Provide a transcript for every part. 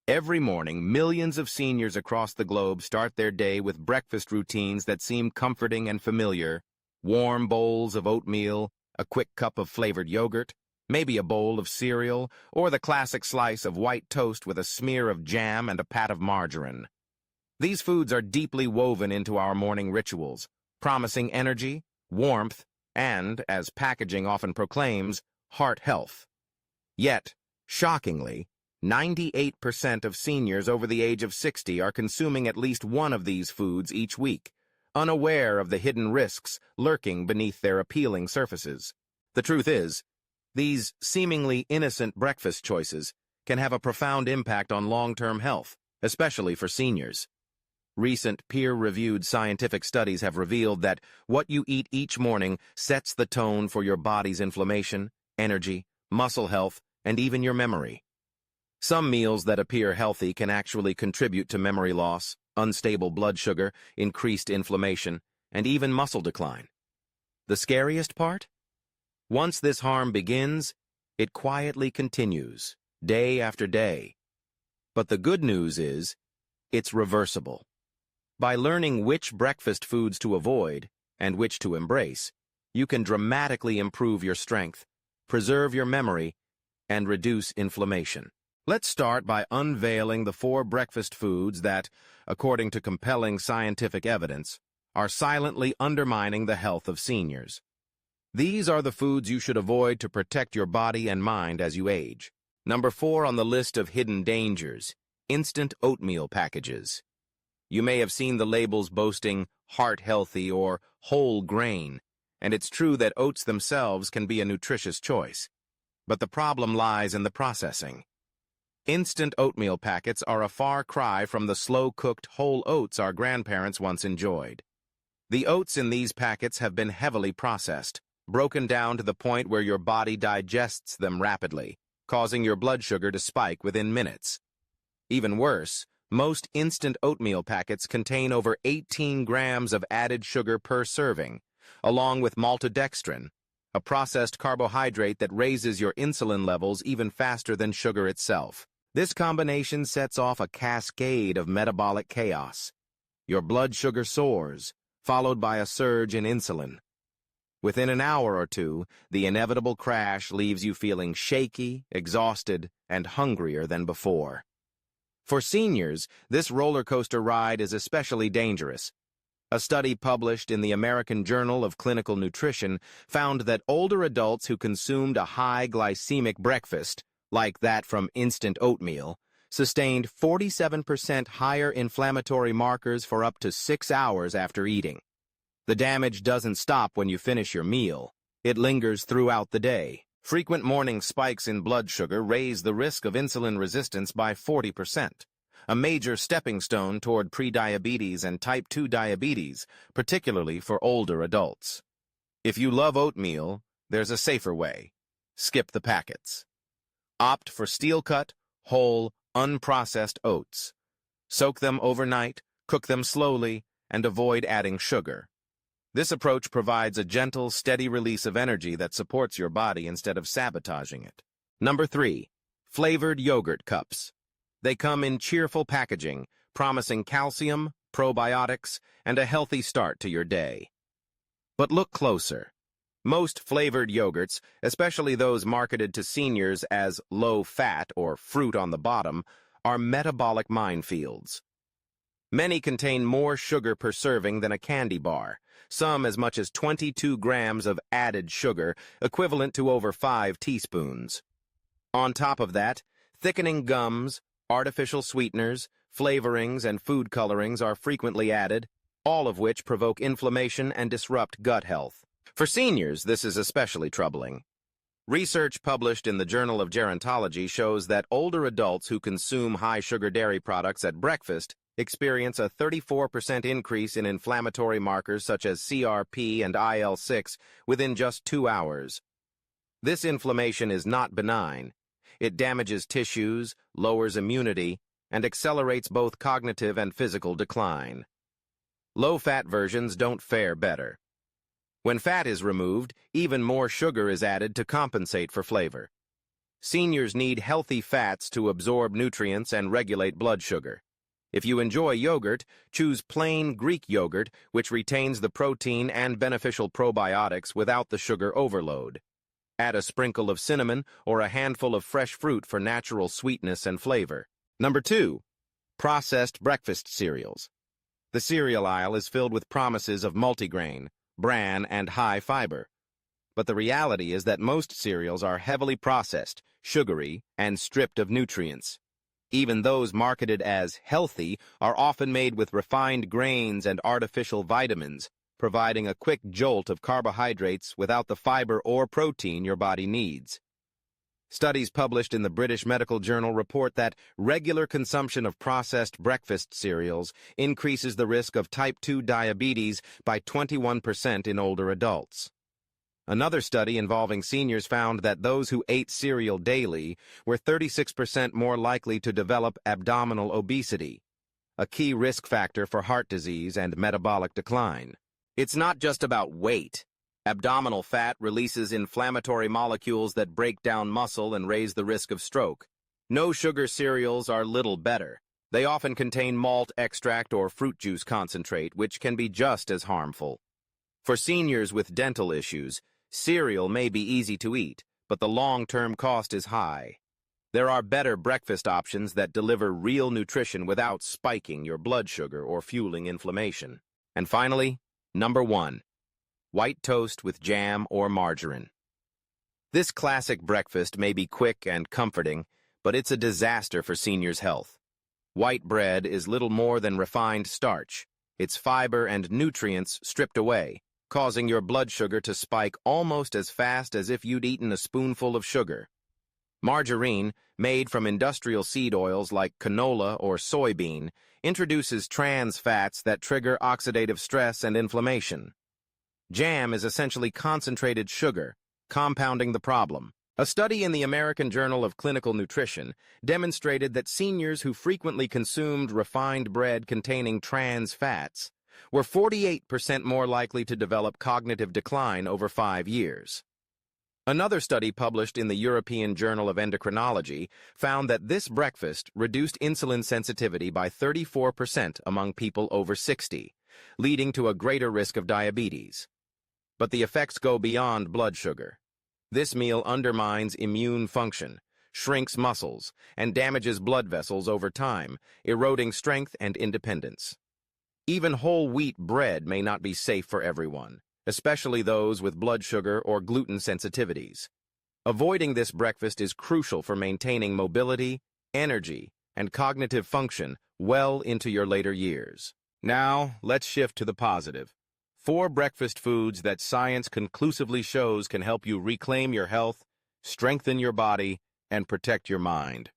Every morning, millions of seniors across the globe start their day with breakfast routines that seem comforting and familiar. Warm bowls of oatmeal, a quick cup of flavored yogurt, maybe a bowl of cereal, or the classic slice of white toast with a smear of jam and a pat of margarine. These foods are deeply woven into our morning rituals, promising energy, warmth, and, as packaging often proclaims, heart health. Yet, shockingly, 98% of seniors over the age of 60 are consuming at least one of these foods each week, unaware of the hidden risks lurking beneath their appealing surfaces. The truth is, these seemingly innocent breakfast choices can have a profound impact on long-term health, especially for seniors. Recent peer-reviewed scientific studies have revealed that what you eat each morning sets the tone for your body's inflammation, energy, muscle health, and even your memory. Some meals that appear healthy can actually contribute to memory loss, unstable blood sugar, increased inflammation, and even muscle decline. The scariest part? Once this harm begins, it quietly continues, day after day. But the good news is, it's reversible. By learning which breakfast foods to avoid and which to embrace, you can dramatically improve your strength, preserve your memory, and reduce inflammation. Let's start by unveiling the 4 breakfast foods that, according to compelling scientific evidence, are silently undermining the health of seniors. These are the foods you should avoid to protect your body and mind as you age. Number 4 on the list of hidden dangers: instant oatmeal packages. You may have seen the labels boasting heart-healthy or whole grain, and it's true that oats themselves can be a nutritious choice. But the problem lies in the processing. Instant oatmeal packets are a far cry from the slow-cooked whole oats our grandparents once enjoyed. The oats in these packets have been heavily processed, broken down to the point where your body digests them rapidly, causing your blood sugar to spike within minutes. Even worse, most instant oatmeal packets contain over 18 grams of added sugar per serving, along with maltodextrin, a processed carbohydrate that raises your insulin levels even faster than sugar itself. This combination sets off a cascade of metabolic chaos. Your blood sugar soars, followed by a surge in insulin. Within an hour or two, the inevitable crash leaves you feeling shaky, exhausted, and hungrier than before. For seniors, this roller coaster ride is especially dangerous. A study published in the American Journal of Clinical Nutrition found that older adults who consumed a high-glycemic breakfast, like that from instant oatmeal, sustained 47% higher inflammatory markers for up to 6 hours after eating. The damage doesn't stop when you finish your meal. It lingers throughout the day. Frequent morning spikes in blood sugar raise the risk of insulin resistance by 40%, a major stepping stone toward prediabetes and type 2 diabetes, particularly for older adults. If you love oatmeal, there's a safer way. Skip the packets. Opt for steel-cut, whole, unprocessed oats. Soak them overnight, cook them slowly, and avoid adding sugar. This approach provides a gentle, steady release of energy that supports your body instead of sabotaging it. Number 3. Flavored yogurt cups. They come in cheerful packaging, promising calcium, probiotics, and a healthy start to your day. But look closer. Most flavored yogurts, especially those marketed to seniors as low-fat or fruit on the bottom, are metabolic minefields. Many contain more sugar per serving than a candy bar, some as much as 22 grams of added sugar, equivalent to over 5 teaspoons. On top of that, thickening gums, artificial sweeteners, flavorings, and food colorings are frequently added, all of which provoke inflammation and disrupt gut health. For seniors, this is especially troubling. Research published in the Journal of Gerontology shows that older adults who consume high-sugar dairy products at breakfast experience a 34% increase in inflammatory markers such as CRP and IL-6 within just 2 hours. This inflammation is not benign. It damages tissues, lowers immunity, and accelerates both cognitive and physical decline. Low-fat versions don't fare better. When fat is removed, even more sugar is added to compensate for flavor. Seniors need healthy fats to absorb nutrients and regulate blood sugar. If you enjoy yogurt, choose plain Greek yogurt, which retains the protein and beneficial probiotics without the sugar overload. Add a sprinkle of cinnamon or a handful of fresh fruit for natural sweetness and flavor. Number 2. Processed breakfast cereals. The cereal aisle is filled with promises of multigrain, bran, and high fiber. But the reality is that most cereals are heavily processed, sugary, and stripped of nutrients. Even those marketed as healthy are often made with refined grains and artificial vitamins, providing a quick jolt of carbohydrates without the fiber or protein your body needs. Studies published in the British Medical Journal report that regular consumption of processed breakfast cereals increases the risk of type 2 diabetes by 21% in older adults. Another study involving seniors found that those who ate cereal daily were 36% more likely to develop abdominal obesity, a key risk factor for heart disease and metabolic decline. It's not just about weight. Abdominal fat releases inflammatory molecules that break down muscle and raise the risk of stroke. No-sugar cereals are little better. They often contain malt extract or fruit juice concentrate, which can be just as harmful. For seniors with dental issues, cereal may be easy to eat, but the long-term cost is high. There are better breakfast options that deliver real nutrition without spiking your blood sugar or fueling inflammation. And finally, number 1. White toast with jam or margarine. This classic breakfast may be quick and comforting, but it's a disaster for seniors' health. White bread is little more than refined starch, its fiber and nutrients stripped away, causing your blood sugar to spike almost as fast as if you'd eaten a spoonful of sugar. Margarine, made from industrial seed oils like canola or soybean, introduces trans fats that trigger oxidative stress and inflammation. Jam is essentially concentrated sugar, compounding the problem. A study in the American Journal of Clinical Nutrition demonstrated that seniors who frequently consumed refined bread containing trans fats were 48% more likely to develop cognitive decline over 5 years. Another study published in the European Journal of Endocrinology found that this breakfast reduced insulin sensitivity by 34% among people over 60, leading to a greater risk of diabetes. But the effects go beyond blood sugar. This meal undermines immune function, shrinks muscles, and damages blood vessels over time, eroding strength and independence. Even whole wheat bread may not be safe for everyone, especially those with blood sugar or gluten sensitivities. Avoiding this breakfast is crucial for maintaining mobility, energy, and cognitive function well into your later years. Now, let's shift to the positive. 4 breakfast foods that science conclusively shows can help you reclaim your health, strengthen your body, and protect your mind.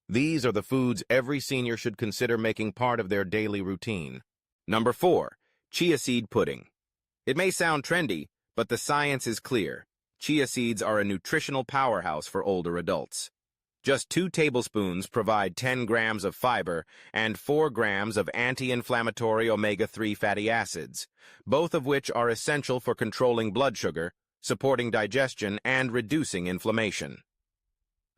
These are the foods every senior should consider making part of their daily routine. Number 4, chia seed pudding. It may sound trendy, but the science is clear. Chia seeds are a nutritional powerhouse for older adults. Just 2 tablespoons provide 10 grams of fiber and 4 grams of anti-inflammatory omega-3 fatty acids, both of which are essential for controlling blood sugar, supporting digestion, and reducing inflammation.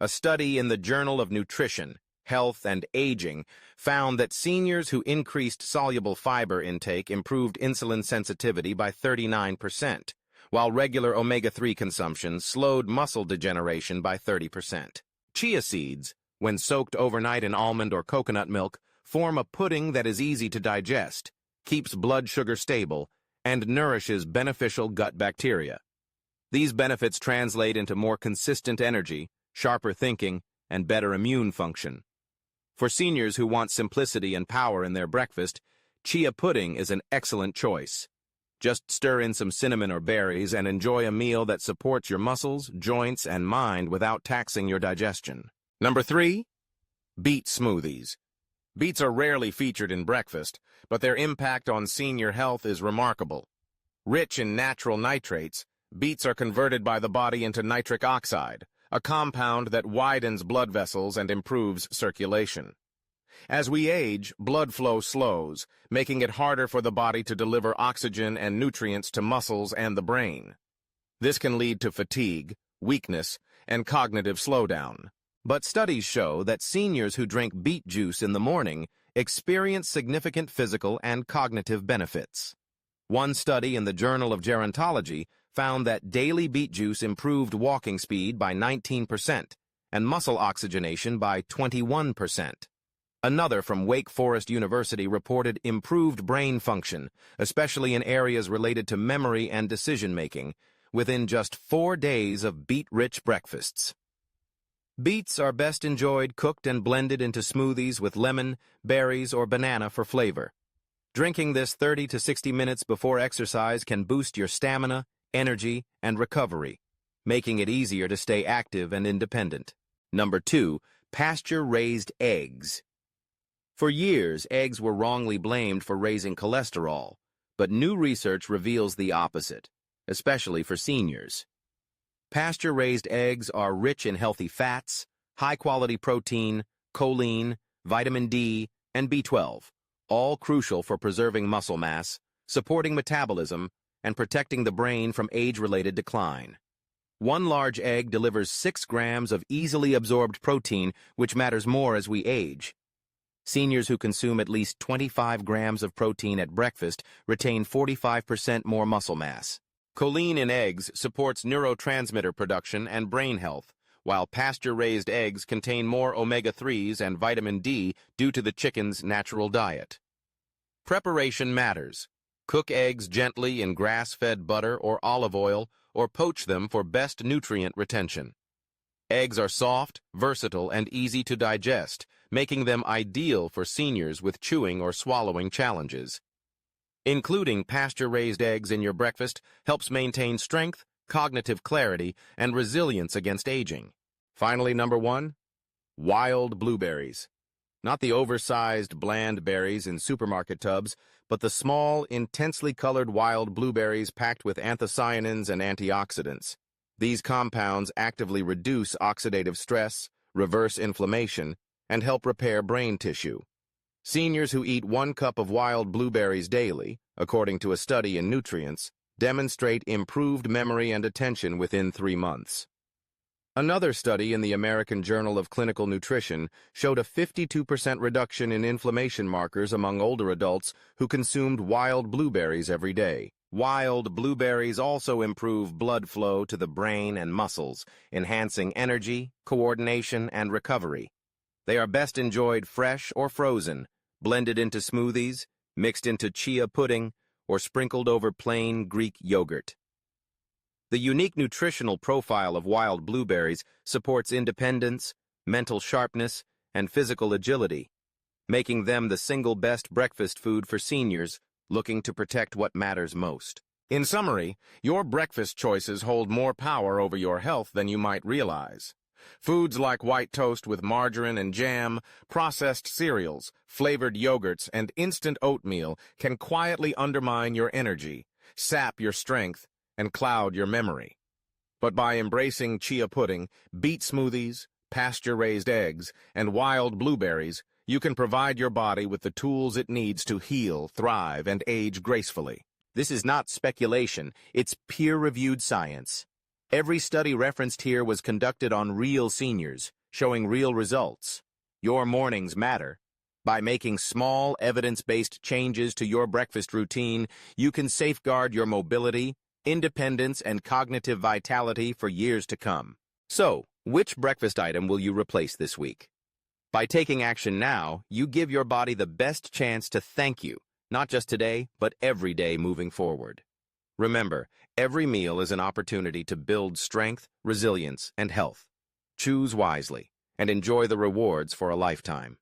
A study in the Journal of Nutrition, Health, and Aging found that seniors who increased soluble fiber intake improved insulin sensitivity by 39%, while regular omega-3 consumption slowed muscle degeneration by 30%. Chia seeds, when soaked overnight in almond or coconut milk, form a pudding that is easy to digest, keeps blood sugar stable, and nourishes beneficial gut bacteria. These benefits translate into more consistent energy, sharper thinking, and better immune function. For seniors who want simplicity and power in their breakfast, chia pudding is an excellent choice. Just stir in some cinnamon or berries and enjoy a meal that supports your muscles, joints, and mind without taxing your digestion. Number 3, beet smoothies. Beets are rarely featured in breakfast, but their impact on senior health is remarkable. Rich in natural nitrates, beets are converted by the body into nitric oxide, a compound that widens blood vessels and improves circulation. As we age, blood flow slows, making it harder for the body to deliver oxygen and nutrients to muscles and the brain. This can lead to fatigue, weakness, and cognitive slowdown. But studies show that seniors who drink beet juice in the morning experience significant physical and cognitive benefits. One study in the Journal of Gerontology found that daily beet juice improved walking speed by 19% and muscle oxygenation by 21%. Another from Wake Forest University reported improved brain function, especially in areas related to memory and decision-making, within just 4 days of beet-rich breakfasts. Beets are best enjoyed cooked and blended into smoothies with lemon, berries, or banana for flavor. Drinking this 30 to 60 minutes before exercise can boost your stamina, energy, and recovery, making it easier to stay active and independent. Number 2, pasture-raised eggs. For years, eggs were wrongly blamed for raising cholesterol, but new research reveals the opposite, especially for seniors. Pasture-raised eggs are rich in healthy fats, high-quality protein, choline, vitamin D, and B12, all crucial for preserving muscle mass, supporting metabolism, and protecting the brain from age-related decline. One large egg delivers 6 grams of easily absorbed protein, which matters more as we age. Seniors who consume at least 25 grams of protein at breakfast retain 45% more muscle mass. Choline in eggs supports neurotransmitter production and brain health, while pasture-raised eggs contain more omega-3s and vitamin D due to the chicken's natural diet. Preparation matters. Cook eggs gently in grass-fed butter or olive oil, or poach them for best nutrient retention. Eggs are soft, versatile, and easy to digest, making them ideal for seniors with chewing or swallowing challenges. Including pasture-raised eggs in your breakfast helps maintain strength, cognitive clarity, and resilience against aging. Finally, number 1, wild blueberries. Not the oversized, bland berries in supermarket tubs, but the small, intensely colored wild blueberries packed with anthocyanins and antioxidants. These compounds actively reduce oxidative stress, reverse inflammation, and help repair brain tissue. Seniors who eat 1 cup of wild blueberries daily, according to a study in Nutrients, demonstrate improved memory and attention within 3 months. Another study in the American Journal of Clinical Nutrition showed a 52% reduction in inflammation markers among older adults who consumed wild blueberries every day. Wild blueberries also improve blood flow to the brain and muscles, enhancing energy, coordination, and recovery. They are best enjoyed fresh or frozen, blended into smoothies, mixed into chia pudding, or sprinkled over plain Greek yogurt. The unique nutritional profile of wild blueberries supports independence, mental sharpness, and physical agility, making them the single best breakfast food for seniors looking to protect what matters most. In summary, your breakfast choices hold more power over your health than you might realize. Foods like white toast with margarine and jam, processed cereals, flavored yogurts, and instant oatmeal can quietly undermine your energy, sap your strength, and cloud your memory. But by embracing chia pudding, beet smoothies, pasture-raised eggs, and wild blueberries, you can provide your body with the tools it needs to heal, thrive, and age gracefully. This is not speculation, it's peer-reviewed science. Every study referenced here was conducted on real seniors, showing real results. Your mornings matter. By making small, evidence-based changes to your breakfast routine, you can safeguard your mobility, independence, and cognitive vitality for years to come. So, which breakfast item will you replace this week? By taking action now, you give your body the best chance to thank you, not just today, but every day moving forward. Remember, every meal is an opportunity to build strength, resilience, and health. Choose wisely, and enjoy the rewards for a lifetime.